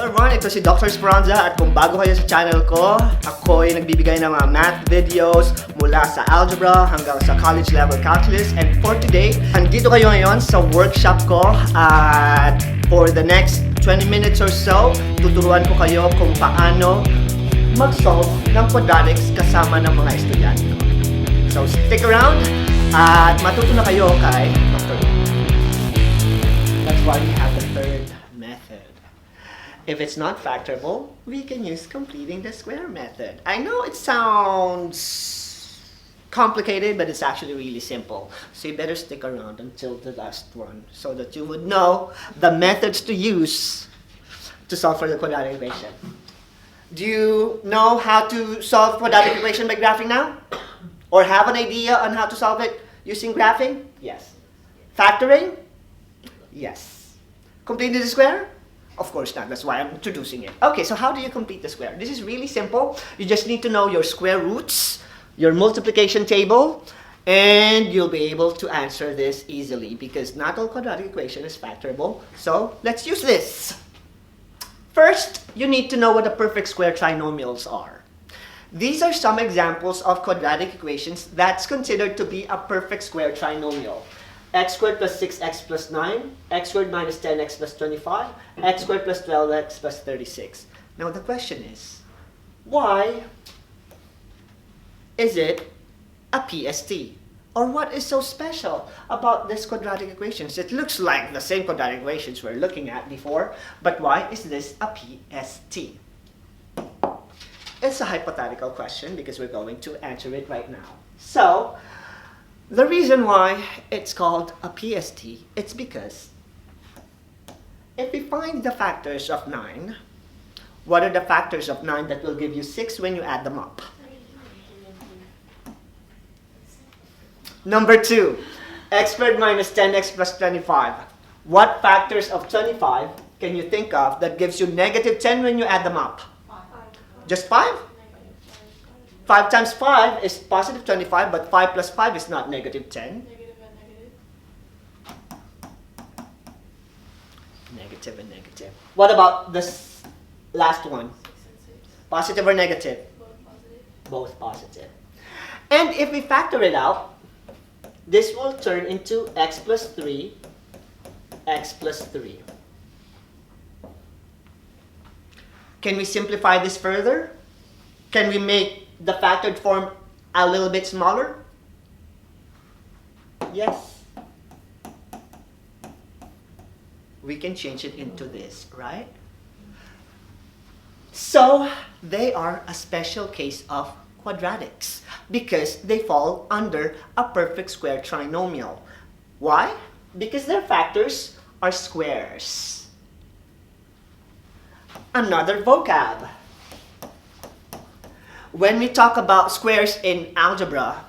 Hello everyone, ito si Dr. Esperanza at kung bago kayo sa channel ko, ako ay nagbibigay ng mga math videos mula sa algebra hanggang sa college level calculus. And for today, andito kayo ngayon sa workshop ko at for the next 20 minutes or so, tuturuan ko kayo kung paano mag-solve ng quadratics kasama ng mga estudyante ko. So stick around at matuto na kayo kay Dr. That's why we have the third method. If it's not factorable, we can use completing the square method. I know it sounds complicated, but it's actually really simple. So you better stick around until the last one so that you would know the methods to use to solve for the quadratic equation. Do you know how to solve quadratic equation by graphing now? Or have an idea on how to solve it using graphing? Yes. Factoring? Yes. Completing the square? Of course not. That's why I'm introducing it. Okay, so how do you complete the square? This is really simple. You just need to know your square roots, your multiplication table, and you'll be able to answer this easily because not all quadratic equation is factorable. So let's use this. First, you need to know what the perfect square trinomials are. These are some examples of quadratic equations that's considered to be a perfect square trinomial. X squared plus 6x plus 9, x squared minus 10x plus 25, x squared plus 12x plus 36. Now the question is, why is it a PST? Or what is so special about this quadratic equations? It looks like the same quadratic equations we're looking at before, but why is this a PST? It's a hypothetical question because we're going to answer it right now. So, the reason why it's called a PST, it's because if we find the factors of 9, what are the factors of 9 that will give you 6 when you add them up? Number 2, x squared minus 10x plus 25. What factors of 25 can you think of that gives you negative 10 when you add them up? 5. Just 5? 5 times 5 is positive 25, but 5 plus 5 is not negative 10. Negative and negative. Negative and negative. What about this last one? 6 and 6. Positive or negative? Both positive. Both positive. And if we factor it out, this will turn into x plus 3, x plus 3. Can we simplify this further? Can we make the factored form a little bit smaller? Yes. We can change it into this, right? So, they are a special case of quadratics because they fall under a perfect square trinomial. Why? Because their factors are squares. Another vocab. When we talk about squares in algebra,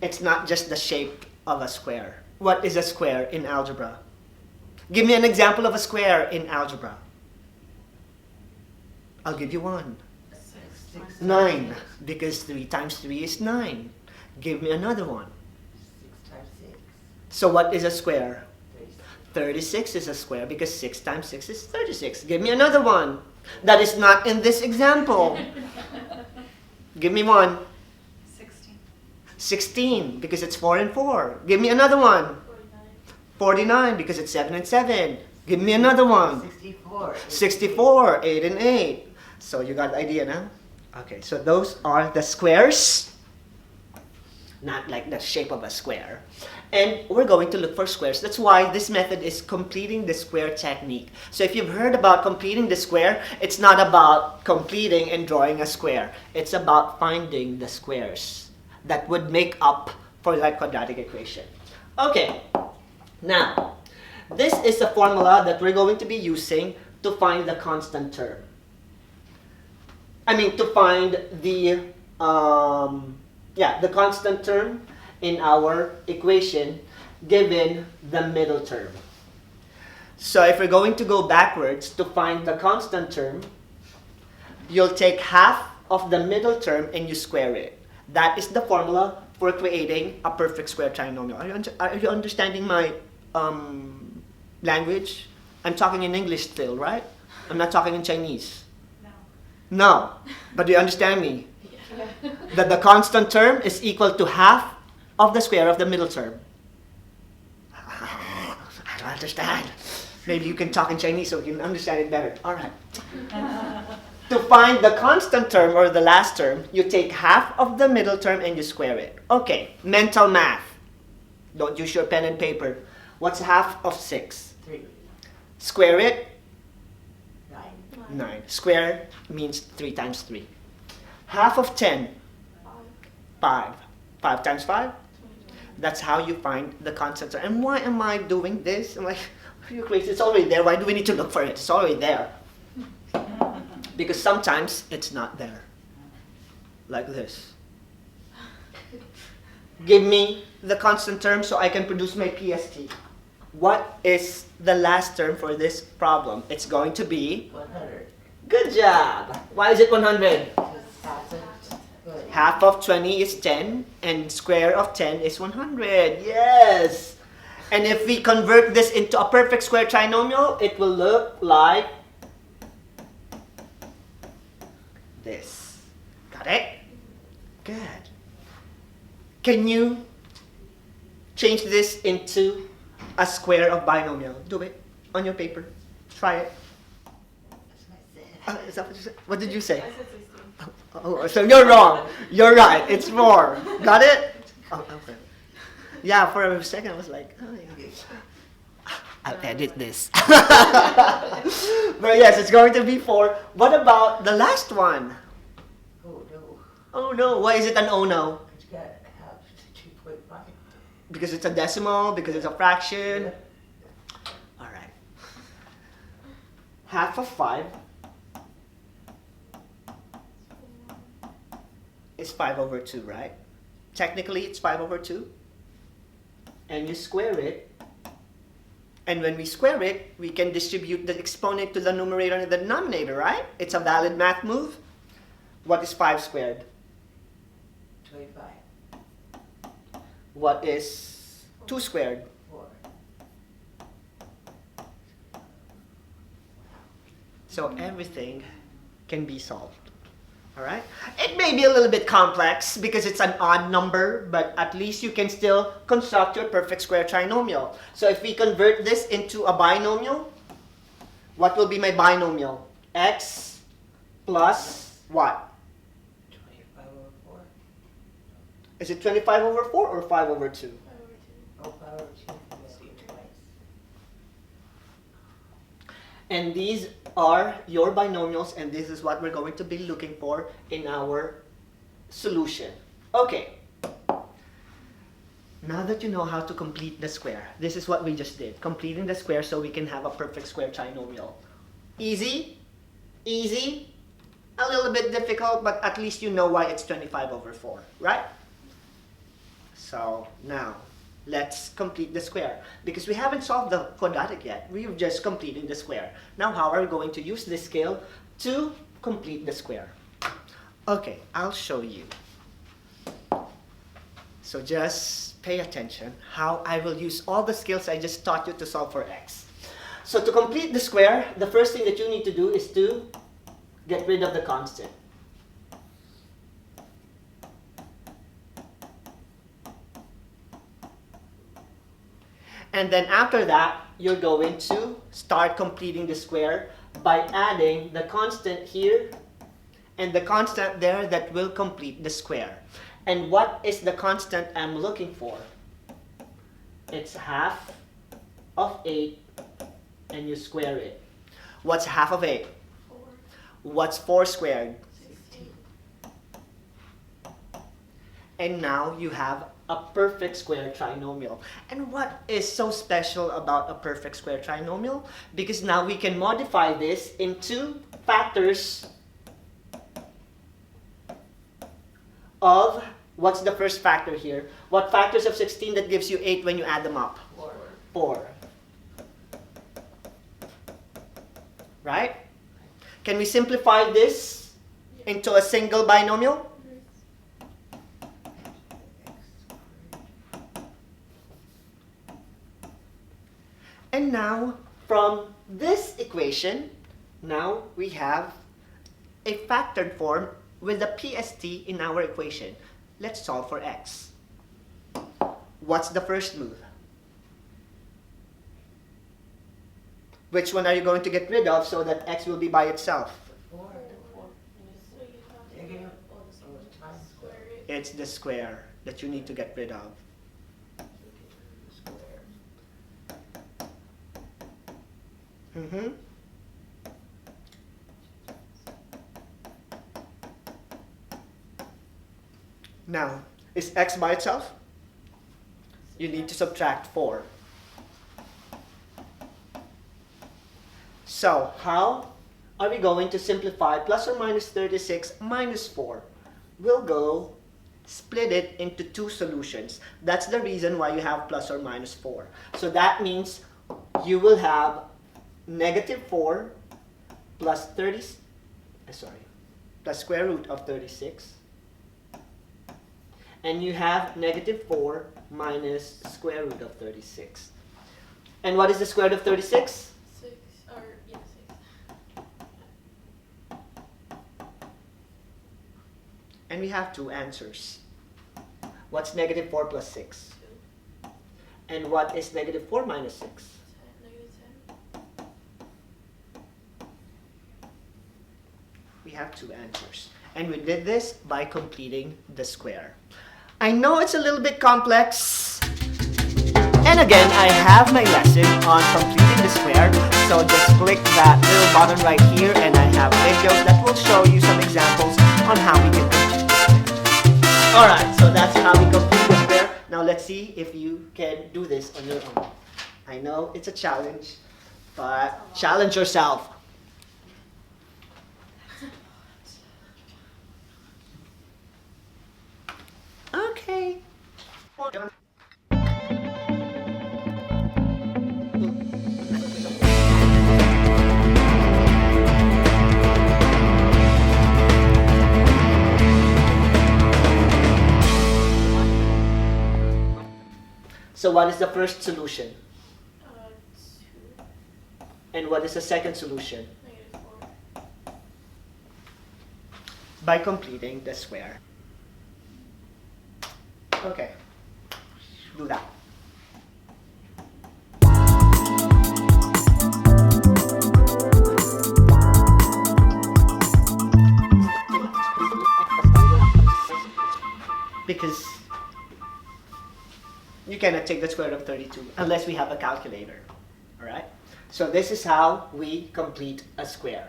it's not just the shape of a square. What is a square in algebra? Give me an example of a square in algebra. I'll give you one. 9, because 3 times 3 is 9. Give me another one. 6 times 6. So what is a square? 36. 36 is a square because 6 times 6 is 36. Give me another one. That is not in this example. Give me one. 16. 16 because it's 4 and 4. Give me another one. 49. 49 because it's 7 and 7. Give me another one. 64. 64, 8 and 8. So you got the idea now? Okay, so those are the squares. Not like the shape of a square. And we're going to look for squares. That's why this method is completing the square technique. So if you've heard about completing the square, it's not about completing and drawing a square. It's about finding the squares that would make up for that quadratic equation. Okay, now, this is a formula that we're going to be using to find the constant term. To find the constant term in our equation given the middle term. So if we're going to go backwards to find the constant term, you'll take half of the middle term and you square it. That is the formula for creating a perfect square trinomial. Are you understanding my language? I'm talking in English still, right? I'm not talking in Chinese. No. No, but do you understand me? That the constant term is equal to half of the square of the middle term. I don't understand. Maybe you can talk in Chinese so you can understand it better. All right. To find the constant term or the last term, you take half of the middle term and you square it. Okay, mental math. Don't use your pen and paper. What's half of 6? 3. Square it. 9. 9. Square means 3 times 3. Half of 10. 5. 5 times 5? That's how you find the constant term. And why am I doing this? I'm like, are you crazy? It's already there. Why do we need to look for it? It's already there. Because sometimes it's not there. Like this. Give me the constant term so I can produce my PST. What is the last term for this problem? It's going to be... 100. Good job! Why is it 100? Half of 20. Half of 20 is 10, and square of 10 is 100. Yes! And if we convert this into a perfect square trinomial, it will look like this. Got it? Good. Can you change this into a square of binomial? Do it on your paper. Try it. That's what I said. Is that what you said? What did you say? I said 16. Oh, so you're wrong. You're right. It's 4. Got it? Oh, okay. Yeah, for a second I was like, oh, yeah. I'll edit this. But yes, it's going to be 4. What about the last one? Oh no. Oh no. Why is it an oh no? It's got half to 2.5. Because it's a decimal? Because it's a fraction? Yep. Alright. Half of 5 is 5 over 2, right? Technically, it's 5 over 2. And you square it. And when we square it, we can distribute the exponent to the numerator and the denominator, right? It's a valid math move. What is 5 squared? 25. What is 2 squared? 4. So everything can be solved. Alright? It may be a little bit complex because it's an odd number, but at least you can still construct your perfect square trinomial. So if we convert this into a binomial, what will be my binomial? X plus what? 25 over 4. Is it 25 over 4 or 5 over 2? 5 over 2. Oh, 5 over 2. Let's see twice. And these are your binomials, and this is what we're going to be looking for in our solution. Okay. Now that you know how to complete the square, this is what we just did. Completing the square so we can have a perfect square trinomial. Easy? Easy? A little bit difficult, but at least you know why it's 25 over 4, right? So now, let's complete the square. Because we haven't solved the quadratic yet. We're just completing the square. Now, how are we going to use this scale to complete the square? Okay, I'll show you. So just pay attention how I will use all the skills I just taught you to solve for x. So to complete the square, the first thing that you need to do is to get rid of the constant. And then after that, you're going to start completing the square by adding the constant here and the constant there that will complete the square. And what is the constant I'm looking for? It's half of 8 and you square it. What's half of 8? 4. What's 4 squared? 16. And now you have a perfect square trinomial. And what is so special about a perfect square trinomial? Because now we can modify this into factors of, what's the first factor here? What factors of 16 that gives you 8 when you add them up? 4. 4. Right? Can we simplify this into a single binomial? And now, from this equation, now we have a factored form with the PST in our equation. Let's solve for x. What's the first move? Which one are you going to get rid of so that x will be by itself? Four. So you have to Negative get all the or times square root. It's the square that you need to get rid of. Square. Mm-hmm. Now, is x by itself? You need to subtract 4. So, how are we going to simplify plus or minus 36 minus 4? We'll go split it into two solutions. That's the reason why you have plus or minus 4. So that means you will have negative 4 plus plus square root of 36. And you have negative 4 minus square root of 36. And what is the square root of 36? 6, or yeah, 6. And we have two answers. What's negative 4 plus 6? 2. And what is negative 4 minus 6? 10, negative 10. We have two answers. And we did this by completing the square. I know it's a little bit complex. And again, I have my lesson on completing the square. So just click that little button right here and I have videos that will show you some examples on how we can complete the square. Alright, so that's how we complete the square. Now let's see if you can do this on your own. I know it's a challenge, but challenge yourself. Okay. So what is the first solution? 2, And what is the second solution? negative 4. By completing the square. Okay. Do that. Because you cannot take the square root of 32 unless we have a calculator. Alright? So this is how we complete a square.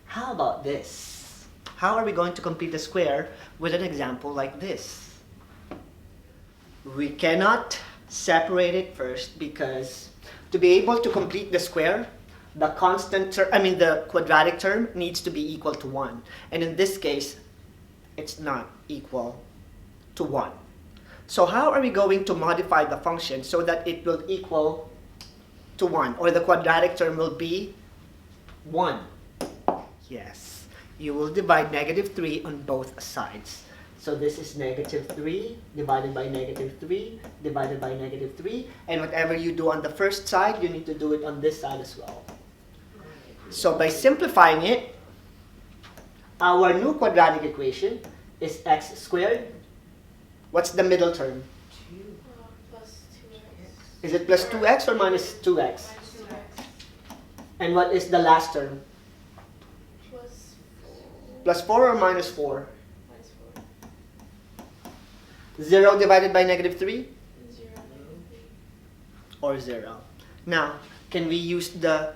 How about this? How are we going to complete a square with an example like this? We cannot separate it first because to be able to complete the square, the quadratic term needs to be equal to 1. And in this case, it's not equal to 1. So how are we going to modify the function so that it will equal to 1, or the quadratic term will be 1? Yes, you will divide negative 3 on both sides. So this is negative 3 divided by negative 3 divided by negative 3. And whatever you do on the first side, you need to do it on this side as well. So by simplifying it, our new quadratic equation is x squared. What's the middle term? Plus 2x. Is it plus 2x or minus 2x? Minus 2x. And what is the last term? Plus 4. Plus 4 or minus 4? Minus 4. 0 divided by negative 3? 0, negative 3. Or 0. Now, can we use the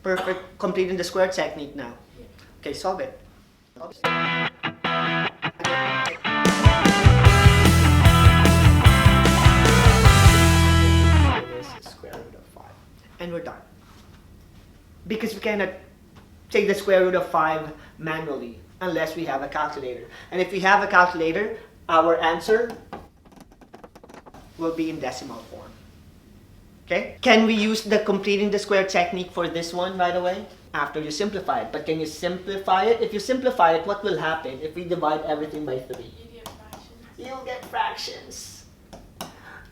perfect completing the square technique now? Yeah. Okay, solve it. Square root of 5. And we're done. Because we cannot take the square root of 5 manually unless we have a calculator. And if we have a calculator, our answer will be in decimal form. Okay? Can we use the completing the square technique for this one, by the way? After you simplify it. But can you simplify it? If you simplify it, what will happen if we divide everything by 3? You get fractions. You'll get fractions.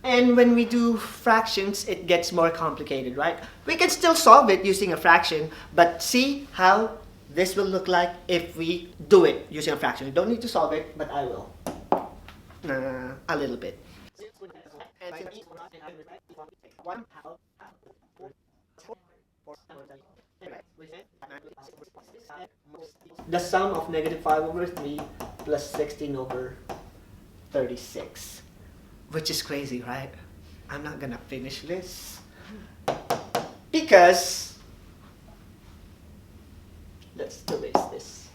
And when we do fractions, it gets more complicated, right? We can still solve it using a fraction, but see how this will look like if we do it using a fraction. You don't need to solve it, but I will. A little bit. The sum of -5/3 plus 16/36. Which is crazy, right? I'm not gonna finish this. Because, let's erase this.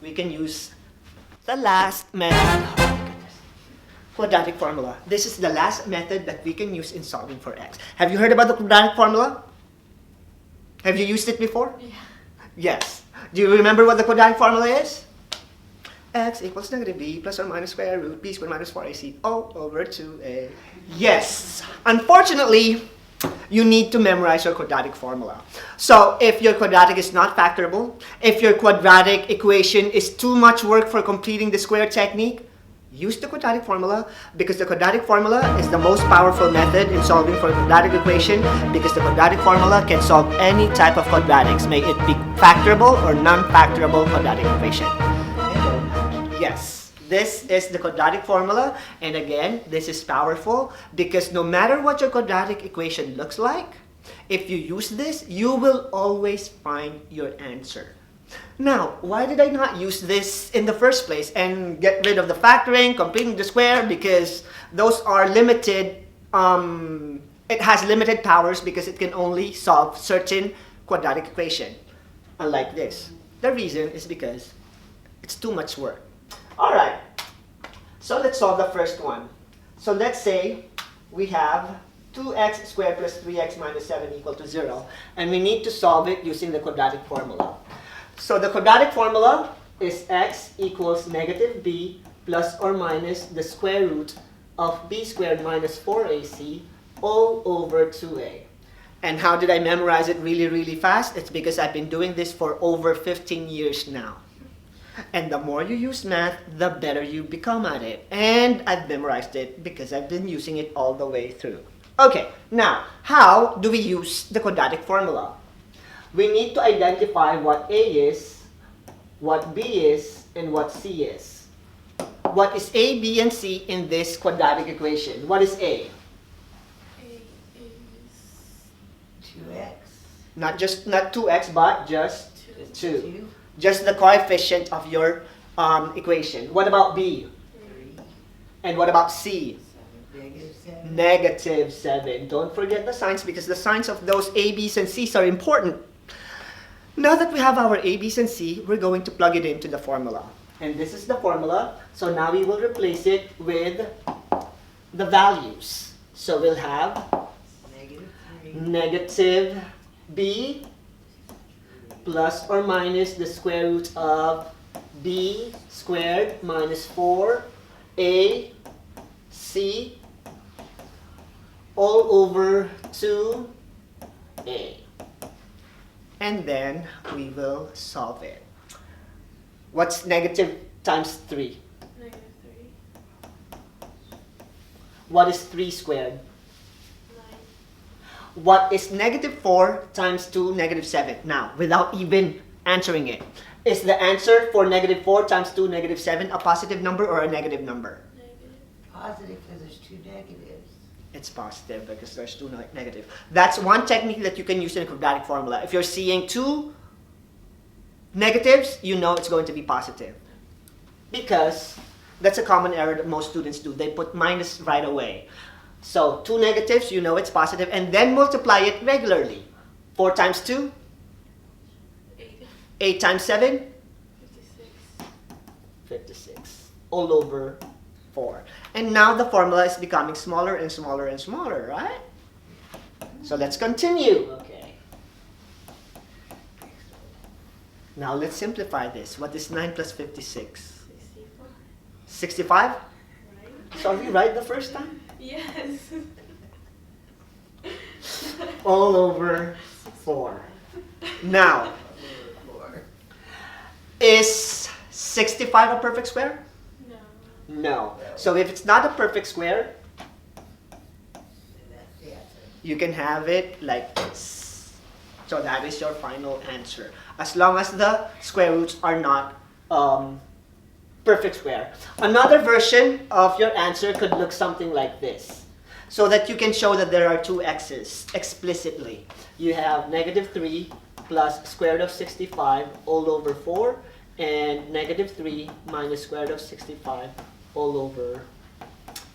We can use the last method. Oh my goodness. Quadratic formula. This is the last method that we can use in solving for x. Have you heard about the quadratic formula? Have you used it before? Yeah. Yes. Do you remember what the quadratic formula is? X equals -b plus or minus square root b squared minus 4ac all over 2a. Yes. Unfortunately, you need to memorize your quadratic formula. So if your quadratic is not factorable, if your quadratic equation is too much work for completing the square technique, use the quadratic formula, because the quadratic formula is the most powerful method in solving for a quadratic equation, because the quadratic formula can solve any type of quadratics, may it be factorable or non-factorable quadratic equation. Yes, this is the quadratic formula, and again, this is powerful because no matter what your quadratic equation looks like, if you use this, you will always find your answer. Now, why did I not use this in the first place and get rid of the factoring, completing the square? Because those are limited, it has limited powers because it can only solve certain quadratic equation, unlike this. The reason is because it's too much work. Alright, so let's solve the first one. So let's say we have 2x squared plus 3x minus 7 equal to 0, and we need to solve it using the quadratic formula. So the quadratic formula is x equals -b plus or minus the square root of b squared minus 4ac all over 2a. And how did I memorize it really fast? It's because I've been doing this for over 15 years now. And the more you use math, the better you become at it. And I've memorized it because I've been using it all the way through. Okay, now, how do we use the quadratic formula? We need to identify what A is, what B is, and what C is. What is A, B, and C in this quadratic equation? What is A? A is 2x. Not 2x, but just 2. 2. Just the coefficient of your equation. What about B? 3. And what about C? -7. -7. Don't forget the signs because the signs of those A, B's, and C's are important. Now that we have our A, B's, and C, we're going to plug it into the formula. And this is the formula. So now we will replace it with the values. So we'll have -3. -b plus or minus the square root of b squared minus 4ac all over 2a. And then we will solve it. What's negative times 3? -3. What is 3 squared? 9. What is -4 times 2, -7? Now, without even answering it, is the answer for -4 times 2, -7 a positive number or a negative number? Negative. Positive because there's 2 negatives. It's positive because there's 2 negative. That's one technique that you can use in a quadratic formula. If you're seeing 2 negatives, you know it's going to be positive. Because that's a common error that most students do. They put minus right away. So 2 negatives, you know it's positive, and then multiply it regularly. 4 times 2? 8. 8 times 7? 56. 56. All over 4. And now the formula is becoming smaller and smaller and smaller, right? So let's continue. Okay. Now let's simplify this. What is 9 plus 56? 65?65. Right? So are we right the first time? Yes. All over 4. Now, Over 4. is 65 a perfect square? No. No. So if it's not a perfect square, That's the answer. you can have it like this. So that is your final answer. As long as the square roots are not perfect square. Another version of your answer could look something like this. So that you can show that there are two x's explicitly. You have -3 plus square root of 65 all over 4 and -3 minus square root of 65 all over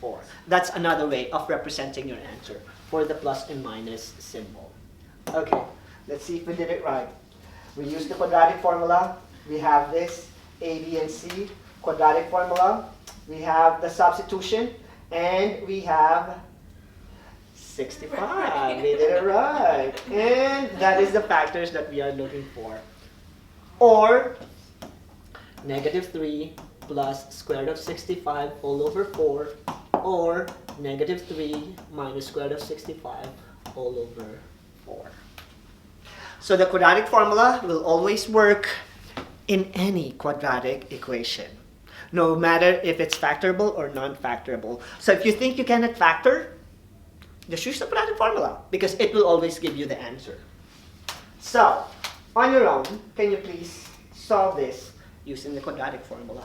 4. That's another way of representing your answer for the plus and minus symbol. Okay, let's see if we did it right. We use the quadratic formula. We have this A, B, and C. Quadratic formula. We have the substitution. And we have 65. We did it right. And that is the factors that we are looking for. Or -3 plus square root of 65 all over 4. Or -3 minus square root of 65 all over 4. So the quadratic formula will always work in any quadratic equation, no matter if it's factorable or non-factorable. So if you think you cannot factor, just use the quadratic formula because it will always give you the answer. So, on your own, can you please solve this using the quadratic formula?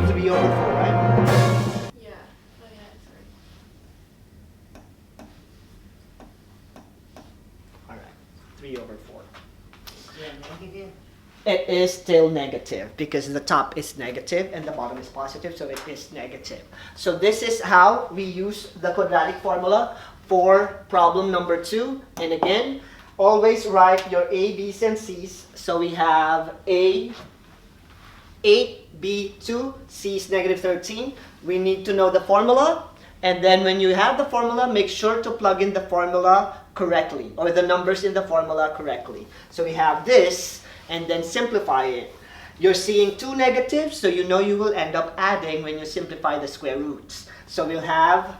3 over 4, right? Yeah. Oh yeah, sorry. Alright, 3 over 4. Yeah, negative. It is still negative because the top is negative and the bottom is positive, so it is negative. So this is how we use the quadratic formula for problem number 2. And again, always write your A, B's, and C's. So we have A, 8, B, 2, C is -13. We need to know the formula. And then when you have the formula, make sure to plug in the formula correctly, or the numbers in the formula correctly. So we have this, and then simplify it. You're seeing two negatives, so you know you will end up adding when you simplify the square roots. So we'll have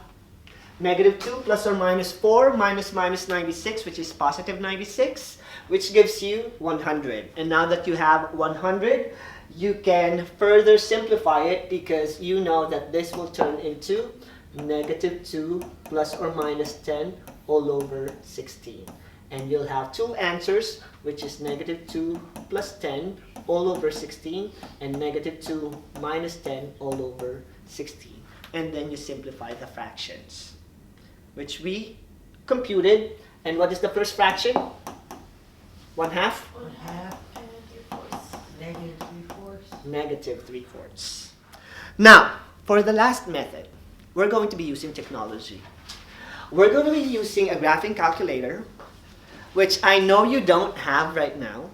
-2 plus or minus 4 minus 96, which is positive 96, which gives you 100. And now that you have 100, you can further simplify it because you know that this will turn into -2 plus or minus 10 all over 16. And you'll have two answers, which is -2 plus 10 all over 16 and -2 minus 10 all over 16. And then you simplify the fractions, which we computed. And what is the first fraction? 1/2? 1/2. And 3/4. -3/4. -3/4. Now, for the last method, we're going to be using technology. We're going to be using a graphing calculator, which I know you don't have right now,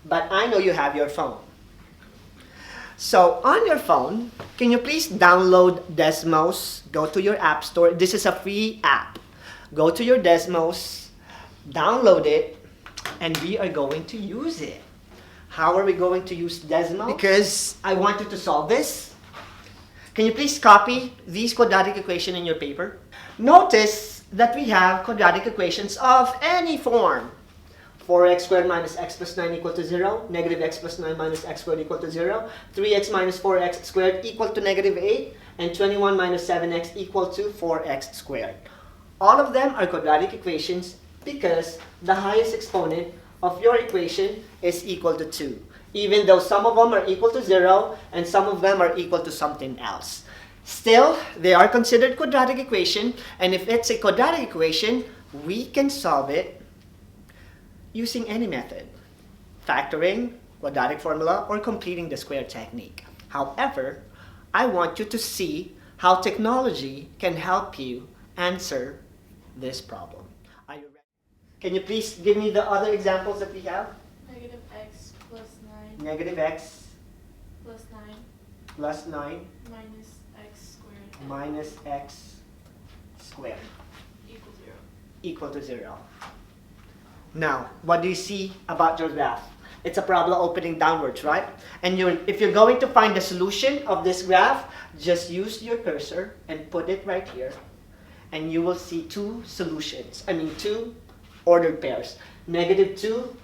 but I know you have your phone. So on your phone, can you please download DESMOS? Go to your app store. This is a free app. Go to your DESMOS, download it, and we are going to use it. How are we going to use DESMOS? Because I want you to solve this. Can you please copy these quadratic equations in your paper? Notice that we have quadratic equations of any form. 4x squared minus x plus 9 equal to 0. Negative x plus 9 minus x squared equal to 0. 3x minus 4x squared equal to -8. And 21 minus 7x equal to 4x squared. All of them are quadratic equations because the highest exponent of your equation is equal to 2. Even though some of them are equal to 0 and some of them are equal to something else. Still, they are considered quadratic equation, and if it's a quadratic equation, we can solve it using any method. Factoring, quadratic formula, or completing the square technique. However, I want you to see how technology can help you answer this problem. Are you ready? Can you please give me the other examples that we have? Negative x plus 9 Negative x plus 9 plus 9 minus x squared minus x squared equals 0. equal to 0. Now, what do you see about your graph? It's a parabola opening downwards, right? And if you're going to find the solution of this graph, just use your cursor and put it right here. And you will see two solutions. Two ordered pairs. Negative 2.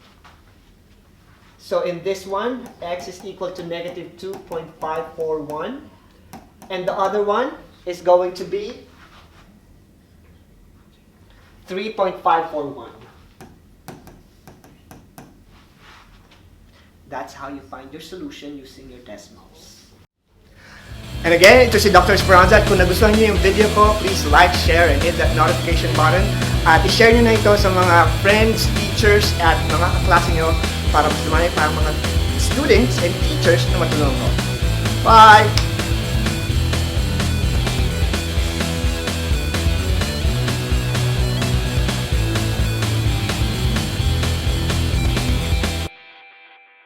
So in this one, x is equal to negative 2.541. And the other one is going to be 3.541. That's how you find your solution using your DESMOS. And again, ito si Dr. Esperanza. At kung nagustuhan niyo yung video ko, please like, share, and hit that notification button. At i-share niyo na ito sa mga friends, teachers, at mga kaklase niyo para mas lumaki pa ang mga students and teachers na matulungan ko. Bye!